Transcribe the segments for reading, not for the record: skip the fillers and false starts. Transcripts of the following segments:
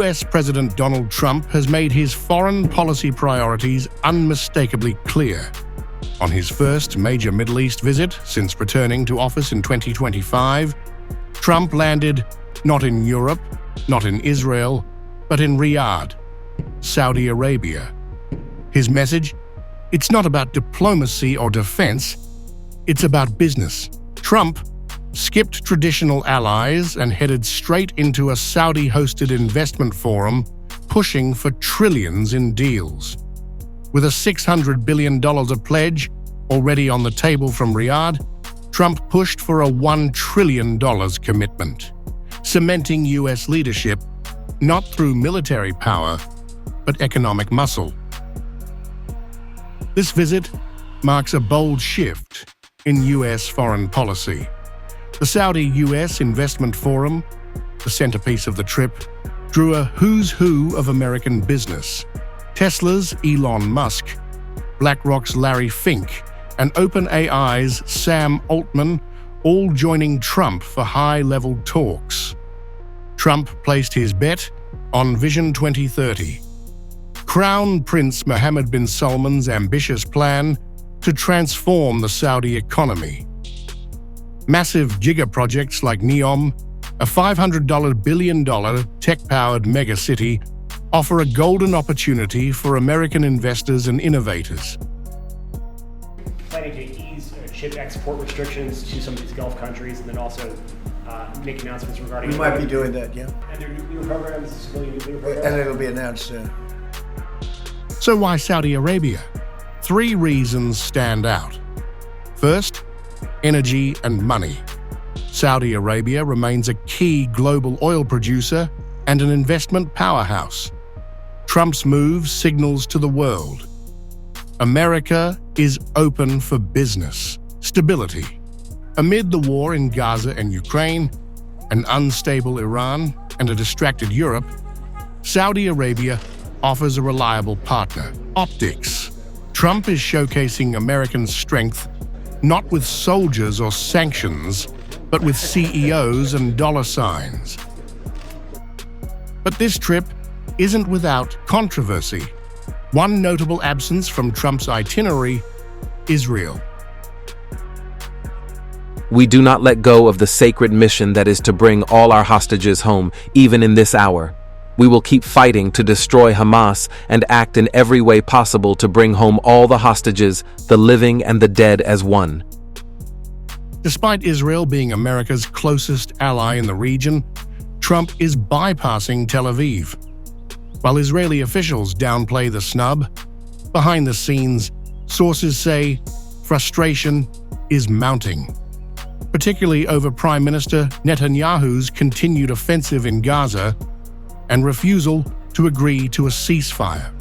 US President Donald Trump has made his foreign policy priorities unmistakably clear. On his first major Middle East visit since returning to office in 2025, Trump landed not in Europe, not in Israel, but in Riyadh, Saudi Arabia. His message? It's not about diplomacy or defense, it's about business. Trump skipped traditional allies and headed straight into a Saudi-hosted investment forum, pushing for trillions in deals. With a $600 billion pledge already on the table from Riyadh, Trump pushed for a $1 trillion commitment, cementing U.S. leadership not through military power, but economic muscle. This visit marks a bold shift in U.S. foreign policy. The Saudi-U.S. Investment Forum, the centerpiece of the trip, drew a who's who of American business. Tesla's Elon Musk, BlackRock's Larry Fink, and OpenAI's Sam Altman, all joining Trump for high-level talks. Trump placed his bet on Vision 2030, Crown Prince Mohammed bin Salman's ambitious plan to transform the Saudi economy. Massive giga-projects like NEOM, a $500 billion tech-powered megacity, offer a golden opportunity for American investors and innovators. Planning to ease chip export restrictions to some of these Gulf countries, and then also make announcements regarding... We might be doing that, yeah. And their nuclear programs, civilian nuclear programs. And it'll be announced soon. So why Saudi Arabia? 3 reasons stand out. First, energy and money. Saudi Arabia remains a key global oil producer and an investment powerhouse. Trump's move signals to the world: America is open for business. Stability. Amid the war in Gaza and Ukraine, an unstable Iran, and a distracted Europe, Saudi Arabia offers a reliable partner. Optics. Trump is showcasing American strength not with soldiers or sanctions, but with CEOs and dollar signs. But this trip isn't without controversy. One notable absence from Trump's itinerary: Israel. We do not let go of the sacred mission that is to bring all our hostages home, even in this hour. We will keep fighting to destroy Hamas and act in every way possible to bring home all the hostages, the living and the dead as one. Despite Israel being America's closest ally in the region, Trump is bypassing Tel Aviv. While Israeli officials downplay the snub, behind the scenes, sources say frustration is mounting, particularly over Prime Minister Netanyahu's continued offensive in Gaza and refusal to agree to a ceasefire.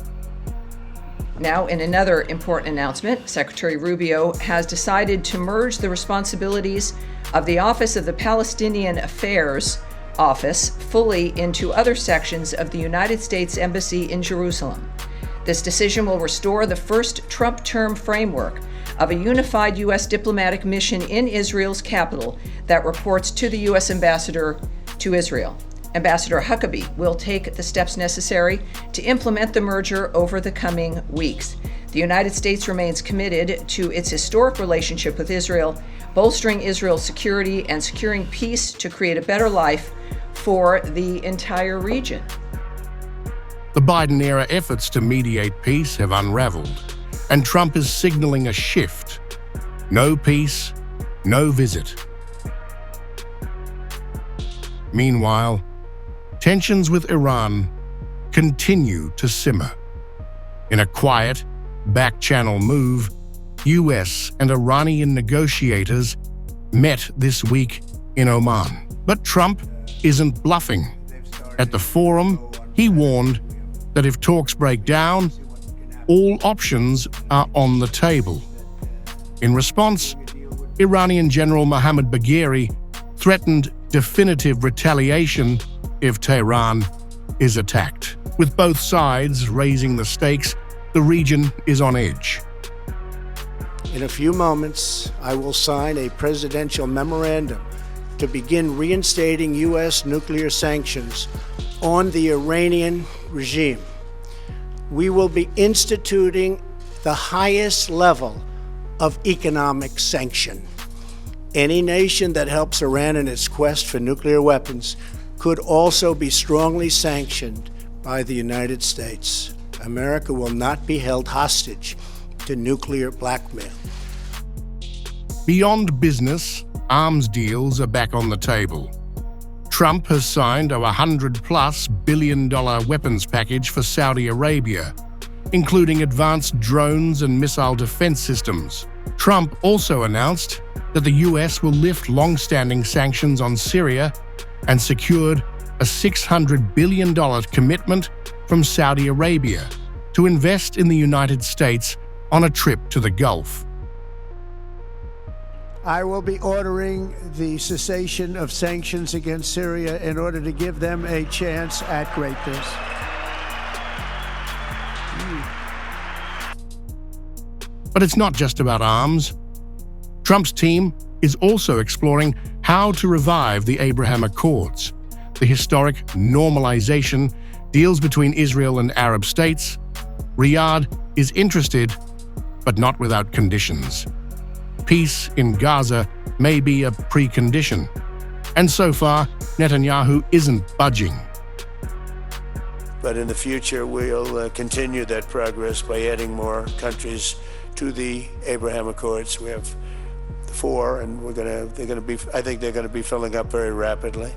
Now, in another important announcement, Secretary Rubio has decided to merge the responsibilities of the Office of the Palestinian Affairs Office fully into other sections of the United States Embassy in Jerusalem. This decision will restore the first Trump term framework of a unified U.S. diplomatic mission in Israel's capital that reports to the U.S. ambassador to Israel. Ambassador Huckabee will take the steps necessary to implement the merger over the coming weeks. The United States remains committed to its historic relationship with Israel, bolstering Israel's security and securing peace to create a better life for the entire region. The Biden-era efforts to mediate peace have unraveled, and Trump is signaling a shift. No peace, no visit. Meanwhile, tensions with Iran continue to simmer. In a quiet, back-channel move, U.S. and Iranian negotiators met this week in Oman. But Trump isn't bluffing. At the forum, he warned that if talks break down, all options are on the table. In response, Iranian General Mohammad Bagheri threatened definitive retaliation if Tehran is attacked. With both sides raising the stakes, the region is on edge. In a few moments, I will sign a presidential memorandum to begin reinstating U.S. nuclear sanctions on the Iranian regime. We will be instituting the highest level of economic sanction. Any nation that helps Iran in its quest for nuclear weapons could also be strongly sanctioned by the United States. America will not be held hostage to nuclear blackmail. Beyond business, arms deals are back on the table. Trump has signed a $100+ billion weapons package for Saudi Arabia, including advanced drones and missile defense systems. Trump also announced that the US will lift long-standing sanctions on Syria and secured a $600 billion commitment from Saudi Arabia to invest in the United States on a trip to the Gulf. I will be ordering the cessation of sanctions against Syria in order to give them a chance at greatness. But it's not just about arms. Trump's team is also exploring how to revive the Abraham Accords, the historic normalization deals between Israel and Arab states. Riyadh is interested, but not without conditions. Peace in Gaza may be a precondition, and so far, Netanyahu isn't budging. But in the future, we'll continue that progress by adding more countries to the Abraham Accords. We have 4, and I think they're going to be filling up very rapidly.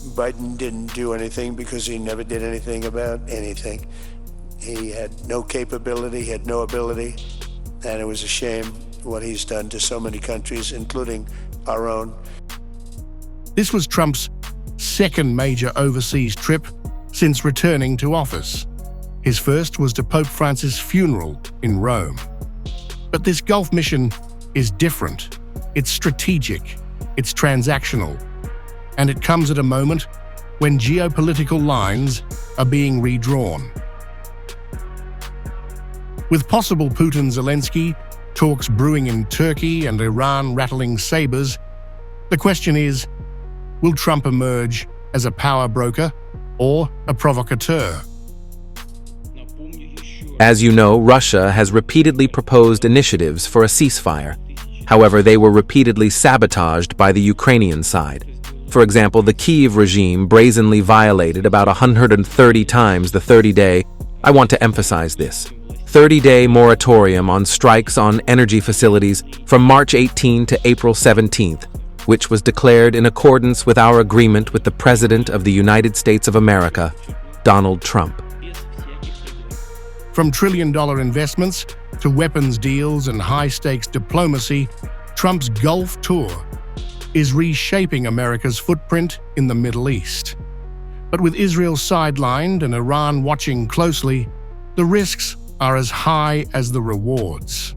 Biden didn't do anything because he never did anything about anything. He had no capability, he had no ability, and it was a shame what he's done to so many countries, including our own. This was Trump's second major overseas trip since returning to office. His first was to Pope Francis' funeral in Rome. But this Gulf mission is different. It's strategic, it's transactional, and it comes at a moment when geopolitical lines are being redrawn. With possible Putin-Zelensky talks brewing in Turkey and Iran rattling sabers, the question is, will Trump emerge as a power broker or a provocateur? As you know, Russia has repeatedly proposed initiatives for a ceasefire. However, they were repeatedly sabotaged by the Ukrainian side. For example, the Kyiv regime brazenly violated about 130 times the 30-day, I want to emphasize this, 30-day moratorium on strikes on energy facilities from March 18 to April 17th, which was declared in accordance with our agreement with the President of the United States of America, Donald Trump. From trillion-dollar investments to weapons deals and high-stakes diplomacy, Trump's Gulf tour is reshaping America's footprint in the Middle East. But with Israel sidelined and Iran watching closely, the risks are as high as the rewards.